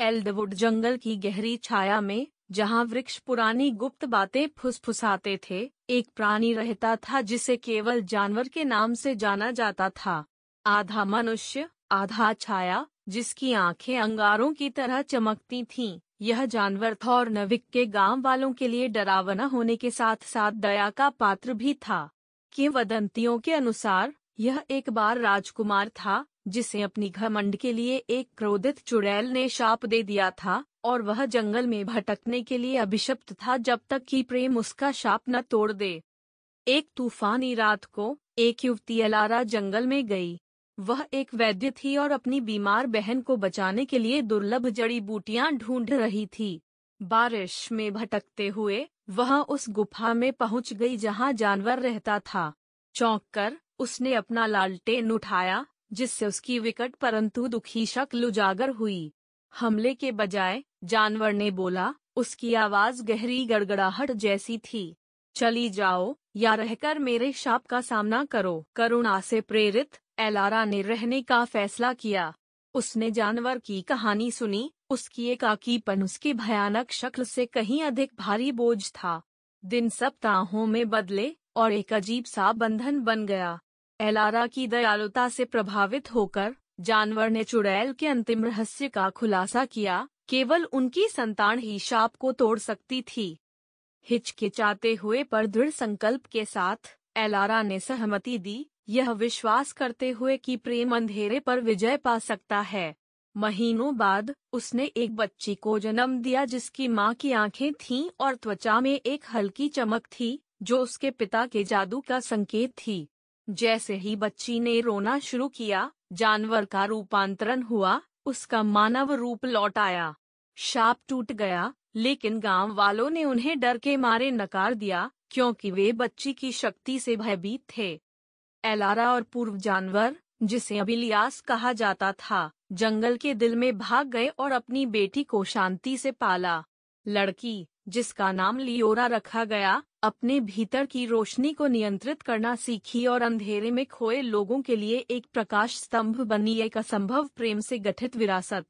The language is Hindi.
एल्डवुड जंगल की गहरी छाया में, जहां वृक्ष पुरानी गुप्त बातें फुसफुसाते थे, एक प्राणी रहता था जिसे केवल जानवर के नाम से जाना जाता था। आधा मनुष्य, आधा छाया, जिसकी आंखें अंगारों की तरह चमकती थीं। यह जानवर थॉर्नविक के गांव वालों के लिए डरावना होने के साथ साथ दया का पात्र भी था। किंवदंतियों के अनुसार यह एक बार राजकुमार था, जिसे अपनी घमंड के लिए एक क्रोधित चुड़ैल ने शाप दे दिया था, और वह जंगल में भटकने के लिए अभिशप्त था जब तक कि प्रेम उसका शाप न तोड़ दे। एक तूफानी रात को एक युवती एलारा जंगल में गई। वह एक वैद्य थी और अपनी बीमार बहन को बचाने के लिए दुर्लभ जड़ी बूटियां ढूंढ रही थी। बारिश में भटकते हुए वह उस गुफा में पहुंच गई जहां जानवर रहता था। चौंक कर उसने अपना लालटेन उठाया, जिससे उसकी विकट परंतु दुखी शक्ल उजागर हुई। हमले के बजाय जानवर ने बोला, उसकी आवाज गहरी गड़गड़ाहट जैसी थी। चली जाओ या रहकर मेरे शाप का सामना करो। करुणा से प्रेरित एलारा ने रहने का फैसला किया। उसने जानवर की कहानी सुनी। उसकी एकाकीपन उसकी भयानक शक्ल से कहीं अधिक भारी बोझ था। दिन सप्ताहों में बदले और एक अजीब सा बंधन बन गया। एलारा की दयालुता से प्रभावित होकर जानवर ने चुड़ैल के अंतिम रहस्य का खुलासा किया। केवल उनकी संतान ही शाप को तोड़ सकती थी। हिचकिचाते हुए पर दृढ़ संकल्प के साथ एलारा ने सहमति दी, यह विश्वास करते हुए कि प्रेम अंधेरे पर विजय पा सकता है। महीनों बाद उसने एक बच्ची को जन्म दिया जिसकी मां की आंखें थीं और त्वचा में एक हल्की चमक थी, जो उसके पिता के जादू का संकेत थी। जैसे ही बच्ची ने रोना शुरू किया, जानवर का रूपांतरण हुआ, उसका मानव रूप लौट आया। शाप टूट गया, लेकिन गांव वालों ने उन्हें डर के मारे नकार दिया, क्योंकि वे बच्ची की शक्ति से भयभीत थे। एलारा और पूर्व जानवर, जिसे अबिलियास कहा जाता था, जंगल के दिल में भाग गए और अपनी बेटी को शांति से पाला। लड़की, जिसका नाम लियोरा रखा गया, अपने भीतर की रोशनी को नियंत्रित करना सीखी और अंधेरे में खोए लोगों के लिए एक प्रकाश स्तंभ बनी। एक असंभव प्रेम से गठित विरासत।